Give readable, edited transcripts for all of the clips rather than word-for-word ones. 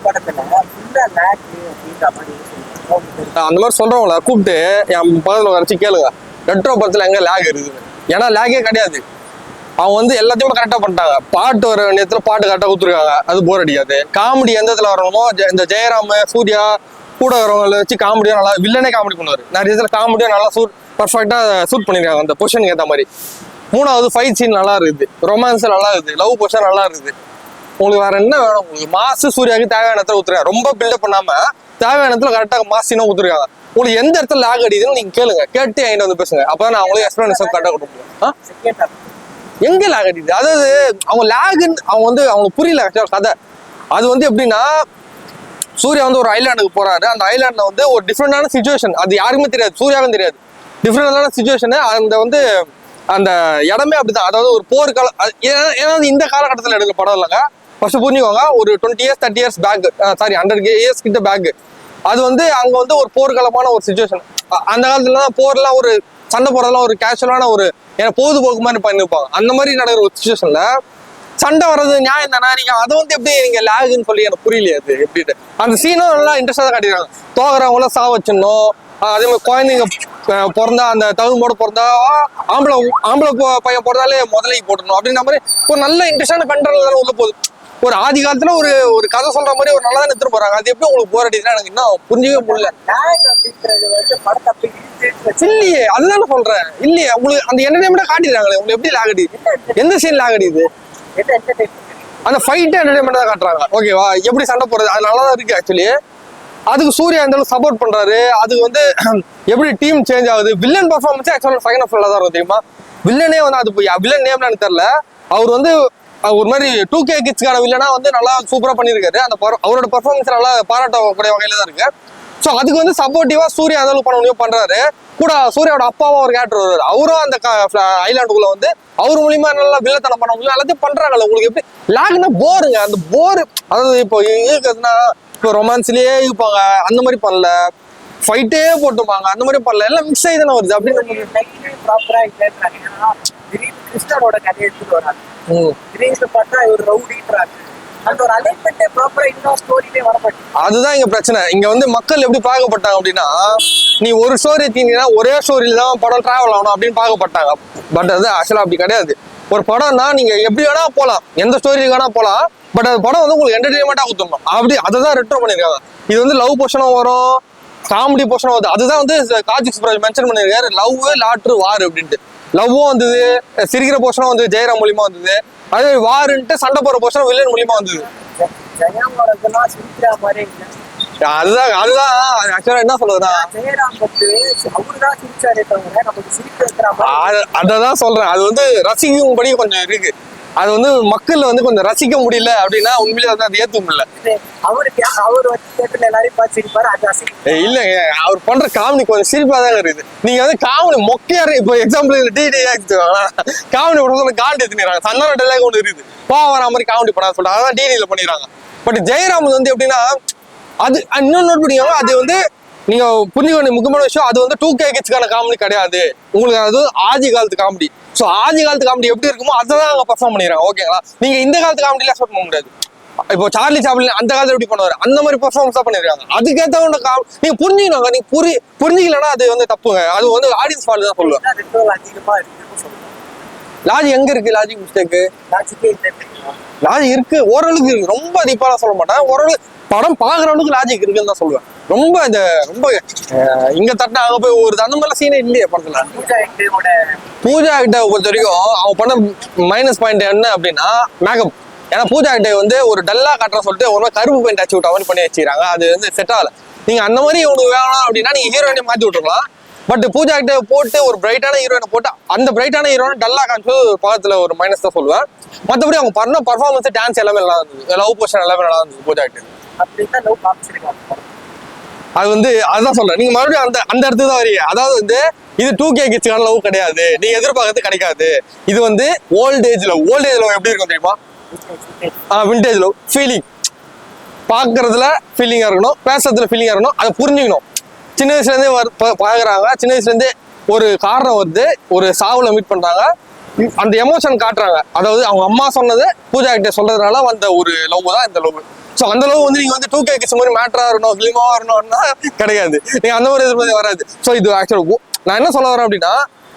படத்துல அந்த மாதிரி சொல்றவங்கள கூப்பிட்டு என் பக்கத்துல வரைச்சு கேளுங்க, ரெட்ரோ படத்துல எங்க லேக் இருக்குது? ஏன்னா லேக்கே கிடையாது. அவங்க வந்து எல்லாத்தையுமே கரெக்டா பண்ணிட்டாங்க. பாட்டு வர நேரத்துல பாட்டு கரெக்டா கொடுத்துருக்காங்க, அது போர் அடிக்காது. காமெடி எந்த இடத்துல வரணுமோ, இந்த ஜெயராம் சூர்யா கூட வரவங்களை வச்சு காமெடியா நல்லா, வில்லனே காமெடி பண்ணுவாரு. நிறைய இடத்துல காமெடியா நல்லா பர்ஃபெக்டா சூட் பண்ணிருக்காங்க அந்த பொசிஷனுக்கு ஏற்ற மாதிரி. மூணாவது ஃபைட் சீன் நல்லா இருக்குது, ரொமான்ஸ் நல்லா இருக்குது, லவ் பொசிஷன் நல்லா இருக்குது. உங்களுக்கு வேற என்ன வேணும்? உங்களுக்கு மாசு சூர்யாவுக்கு தேவையான இடத்துல ஊத்துருக்காங்க. ரொம்ப பில்டப் பண்ணாம தேவையான இடத்துல கரெக்டாக மாசினா ஊத்துருக்காங்க. உங்களுக்கு எந்த இடத்துல லாக் அடிக்குதுன்னு நீங்க கேளுங்க, கேட்டு என்கிட்ட வந்து பேசுங்க. அப்பதான் நான் அவங்களுக்கு எக்ஸ்பிளனேஷன் கரெக்டாக கொடுக்க முடியும். எங்க லாக் அடிக்குது? அதாவது அவங்க லாகுன்னு அவங்களுக்கு புரியல கதை. அது வந்து எப்படின்னா, சூர்யா வந்து ஒரு ஐலாண்டுக்கு போறாரு. அந்த ஐலாண்ட்ல வந்து ஒரு டிஃப்ரெண்டான சிச்சுவேஷன், அது யாருக்குமே தெரியாது, சூர்யாவுக்கும் தெரியாது. டிஃப்ரெண்டான சிச்சுவேஷனு அந்த இடமே அப்படிதான். அதாவது ஒரு போர்க்கால, ஏன்னா இந்த காலகட்டத்தில் எடுக்கிற படம் இல்லைங்க. ஃபர்ஸ்ட் புரிஞ்சுக்கோங்க, ஒரு 20 years 30 years back, sorry 100 years கிட்ட பேக். அது வந்து அங்க வந்து ஒரு போர்க்காலமான ஒரு சிச்சுவேஷன். அந்த காலத்துல தான் போர்லாம், ஒரு சண்டை போறதெல்லாம் ஒரு கேஷுவலான ஒரு பொழுதுபோக்கு மாதிரி பண்ணிருப்பாங்க. அந்த மாதிரி நடக்கிற ஒரு சிச்சுவேஷன்ல சண்டை வர்றது நியாயம் தானே? நீங்க அதை வந்து எப்படி நீங்க லேகுன்னு சொல்லி எனக்கு புரியலையே. அது எப்படிட்டு அந்த சீனும் நல்லா இன்ட்ரெஸ்டா காட்டிடுறாங்க. தோகிறவங்கள சா வச்சிடணும். அதே மாதிரி குழந்தைங்க பிறந்தா, அந்த தகுமோட பிறந்தா, ஆம்பளை பையன் பிறந்தாலே முதலைக்கு போட்டணும் அப்படின்ற மாதிரி ஒரு நல்ல இன்ட்ரெஸ்டான கண்டென்ட் உள்ள போகுது. ஒரு ஆதி காலத்துல ஒரு கதை சொல்ற மாதிரி ஒரு நல்லா எடுத்துட்டு போறாங்க. அது எப்படி உங்களுக்கு போர் அடிக்குதுன்னா எனக்கு இன்னும் புரிஞ்சவே முடியல. இல்லையே, அதுதான் சொல்றேன். இல்லையே, உங்களுக்கு அந்த என்டர்டைன்மெண்டா காட்டிடுறாங்களே. உங்களுக்கு எப்படி லாக் அடிக்குது? எந்த சீன் லாக் அடிக்குது? அந்த ஃபைட்டே என்டர்டைன்மெண்ட் தான் காட்டுறாங்க. ஓகேவா? எப்படி சண்டை போறது அது நல்லா தான் இருக்கு. ஆக்சுவலி அதுக்கு சூர்யா இந்த அளவுக்கு சப்போர்ட் பண்றாரு. அதுக்கு வந்து எப்படி டீம் சேஞ்ச் ஆகுது. வில்லன் பர்ஃபார்மன்ஸ் ஆக்சுவலா செகண்ட் ஆஃப் தான் இருக்கும் தெரியுமா? வில்லனே வந்து அது வில்லன் நேம்னு எனக்கு தெரியல. அவர் வந்து ஒரு மாதிரி 2K கிட்ஸ்க்கான வில்லனா வந்து நல்லா சூப்பரா பண்ணிருக்காரு. அந்த அவரோட பர்ஃபார்மன்ஸ் நல்லா பாராட்டக்கூடிய வகையில தான் இருக்கு. ஸோ அதுக்கு வந்து சப்போர்ட்டிவா சூர்யா அந்த அளவுக்கு பண்ண முடியும் பண்றாரு. கூட சூர்யாவோட அப்பாவும் ஒரு கேரக்டர் வருவாரு. அவரும் அந்த ஐலாண்டுக்குள்ள வந்து அவர் மூலியமா நல்லா வில்லத்தனம் பண்ண முடியும், எல்லாத்தையும் பண்றாங்கல்ல. உங்களுக்கு எப்படி லாக்னா போருங்க. அந்த போர், அதாவது இப்போ இருக்குதுன்னா, இப்போ ரொமான்ஸ்லயே இருப்பாங்க, அந்த மாதிரி பண்ணல. ஃபைட்டே போட்டுப்பாங்க, அந்த மாதிரி பண்ணல. எல்லாம் மிக்ஸ் ஆகி தானே வருது. அப்படின்னு கிருஷ்ணனோட கதையை எடுத்துட்டு வராங்க. பார்த்தா ஒரு ரவுடின்றாங்க. அந்த ஒரு அலைன்மென்ட் ப்ராப்பரா இன்னும் ஸ்டோரியே வர மாட்டேங்குது. அதுதான் இங்க பிரச்சனை. இங்க வந்து மக்கள் எப்படி பார்க்கப்பட்டாங்க அப்படின்னா, நீ ஒரு ஸ்டோரி தீங்கன்னா ஒரே ஸ்டோரியில தான் படம் டிராவல் ஆகணும் அப்படின்னு பார்க்கப்பட்டாங்க. பட் அது ஆக்சுவலா அப்படி கிடையாது. ஒரு படம்னா நீங்க எப்படி வேணா போகலாம், எந்த ஸ்டோரி வேணா போகலாம். பட் அந்த படம் வந்து உங்களுக்கு என்டர்டைன்மெண்டா கொடுத்துடணும். அப்படி அதை தான் ரெட்ரோ பண்ணிருக்காங்க. இது வந்து லவ் போர்ஷனும் வரும், காமெடி போர்ஷனும் வருது. அதுதான் வந்து கார்த்திக் சுப்ராஜ் மென்ஷன் பண்ணிருக்காரு, லவ் லாட்ரு வார் அப்படின்ட்டு. லவ்வும் வந்தது, சிரிக்கிற போர்ஷனும் வந்து ஜெயராம் மூலியமா வந்தது. அதே வாருன்ட்டு சண்டை போற போர்ஷன் வில்லன் மூலியமா வந்தது. அதுதான் ஆக்சுவலா என்ன சொல்றதுன்னா, அததான் சொல்றேன். அது வந்து ரசிக்கும்படி கொஞ்சம் இருக்கு. அது வந்து மக்கள் வந்து கொஞ்சம் ரசிக்க முடியல அப்படின்னா உண்மையிலே வந்து அதை ஏத்துக்க முடியல. இல்லைங்க, அவர் பண்ற காமெடி கொஞ்சம் சிரிப்பா தான் இருக்குது. நீங்க வந்து காமெடி மொக்கையாரு. இப்போ எக்ஸாம்பிள் காமெடி படம் சொல்ல காண்டி எடுத்துக்கிறாங்க. சந்தான டைலாக் ஒன்று இருக்குது, வர மாதிரி காமெடி படம் சொல்லிட்டு அதான் டிடியில பண்ணிடுறாங்க. பட் ஜெயராம் வந்து எப்படின்னா, அது இன்னொன்னு நோட் பண்ணிக்கோங்க. அது வந்து நீங்க புரிஞ்சுக்க வேண்டிய முக்கியமான விஷயம், அது வந்து 2K கிட்ஸ்க்கான காமெடி கிடையாது. உங்களுக்கு அது ஆதி காலத்து காமெடி. ஸோ ஆதி காலத்து காமெடி எப்படி இருக்குமோ அதை தான் அவங்க பர்ஃபார்ம் பண்ணிடுறாங்க. ஓகேங்களா? நீங்க இந்த காலத்து காமெடியில எக்ஸ்பெக்ட் பண்ண முடியாது. இப்போ சார்லி சாப்ளின் அந்த காலத்துல எப்படி பண்ணுவாரு, அந்த மாதிரி பர்ஃபார்மன்ஸ் தான் பண்ணிருக்காங்க. அதுக்கேற்றவங்க நீங்க புரிஞ்சுக்கணும். நீங்க புரிஞ்சிக்கலன்னா அது வந்து தப்புங்க. அது வந்து ஆடியன்ஸ் ஃபால்ட் தான் சொல்லுவேன். லாஜிக் எங்க இருக்கு? லாஜிக் மிஸ்டேக்கு லாஜிக் இருக்கு, ஓரளவுக்கு இருக்கு. ரொம்ப டீப்பாலாம் சொல்ல மாட்டேன். ஓரளவு படம் பாக்குறவனுக்கு லாஜிக் இருக்குன்னு தான் சொல்லுவேன். ரொம்ப இங்க தட்டினா அங்க போய் ஒரு அந்த மாதிரிலாம் சீனே இல்லையே படத்துல. பூஜா கிட்ட பொறுத்த வரைக்கும் அவன் பண்ண மைனஸ் பாயிண்ட் என்ன அப்படின்னா மேக்கப். ஏன்னா பூஜா கிட்ட வந்து ஒரு டல்லா காட்டுற சொல்லிட்டு ஒரு மாதிரி கருப்பு பெயிண்ட் அடிச்சு விட்ட மாதிரி பண்ணி வச்சுக்கிறாங்க. அது வந்து செட் ஆகல. நீங்க அந்த மாதிரி உங்களுக்கு வேணும் அப்படின்னா நீங்க ஹீரோயினை மாத்தி விட்டுருக்கலாம். பட் பூஜா கிட்ட போட்டு ஒரு பிரைட்டான ஹீரோயினை போட்டு அந்த பிரைட்டான ஹீரோயின் டல்லா காமிச்சு பக்கத்துல ஒரு மைனஸ் தான் சொல்லுவேன். மற்றபடி அவங்க பண்ண பர்ஃபார்மன்ஸ், டான்ஸ் எல்லாமே நல்லா இருந்தது, லவ் போர்ஷன் எல்லாமே நல்லா இருந்தது பூஜா கிட்ட. அது வந்து அதுதான் சொல்றேன். நீங்க மறுபடியும் அந்த இடத்துக்கு தான் வரீங்க. அதாவது வந்து இது 2K கிட்ஸ்க்கான லவ் கிடையாது, நீங்க எதிர்பார்க்கறது கிடைக்காது. இது வந்து ஓல்டேஜ் லவ் எப்படி இருக்கும் தெரியுமா? Vintage love. ஃபீலிங் பாக்குறதுல ஃபீலிங்கா இருக்கணும், பேசுறதுல ஃபீலிங்கா இருக்கணும். அதை புரிஞ்சுக்கணும். சின்ன வயசுல இருந்தே பாக்குறாங்க, சின்ன வயசுல இருந்தே ஒரு காரணம் வருது, ஒரு சாவுல மீட் பண்றாங்க, அந்த எமோஷன் காட்டுறாங்க. அதாவது அவங்க அம்மா சொன்னது பூஜா கிட்ட சொல்றதுனால வந்த ஒரு லவ் தான் இந்த லவ். ஸோ அந்த அளவு வந்து நீங்க வந்து 2K கிட்ஸ் மாதிரி மேட்டரா இருக்கணும் ஃபிலிமாவா இருக்கணும்னா கிடையாது. நீங்க அந்த மாதிரி எதிர்பார்த்து வராது. ஸோ இது ஆக்சுவலா நான் என்ன சொல்ல வரேன் அப்படின்னா,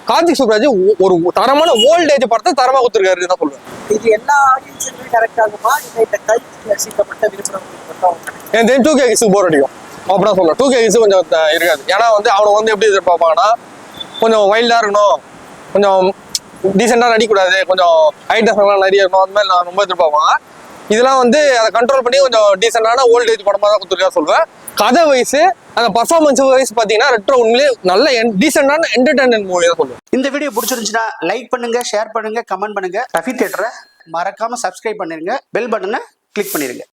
கார்த்திக் சுப்ராஜ் ஒரு தரமான ஓல்டேஜ் படத்தை தரமா கொடுத்துருக்காரு தான் சொல்லுவேன். இது எல்லா ஆடியன்ஸுக்குமே கரெக்ட் ஆகுமா, இல்லை இந்த கல்வி ரசிக்கப்பட்ட விருப்பம் எனக்கு தெரிஞ்சு 2K கிட்ஸ் போர் அடிக்கும் அப்படின்னா சொல்லலாம். 2K கிட்ஸ் கொஞ்சம் இருக்காது. ஏன்னா வந்து அவனை வந்து எப்படி எதிர்பார்ப்பாங்கன்னா, கொஞ்சம் வைல்டா இருக்கணும், கொஞ்சம் டீசெண்டா நடிக்கூடாது, கொஞ்சம் ஐட்டம்ஸ்லாம் நிறைய இருக்கணும், அந்த மாதிரி நான் ரொம்ப எதிர்பார்ப்பேன். இதெல்லாம் வந்து அதை கண்ட்ரோல் பண்ணி கொஞ்சம் டீசெண்டான ஓல்டேஜ் படமா தான் கொடுத்துருக்கா சொல்லுவேன். கதை வயசு அந்த பர்ஃபார்மன்ஸ் வைஸ் பாத்தீங்கன்னா ரெட்ரோ உண்மையிலே நல்ல டீசெண்டான என்டர்டைன்மெண்ட் மூவி தான் சொல்லுவேன். இந்த வீடியோ பிடிச்சிருந்துச்சுன்னா லைக் பண்ணுங்க, ஷேர் பண்ணுங்க, கமெண்ட் பண்ணுங்க. ரஃபி தியேட்டரை மறக்காம சப்ஸ்கிரைப் பண்ணிருங்க, பெல் பட்டனை கிளிக் பண்ணிருங்க.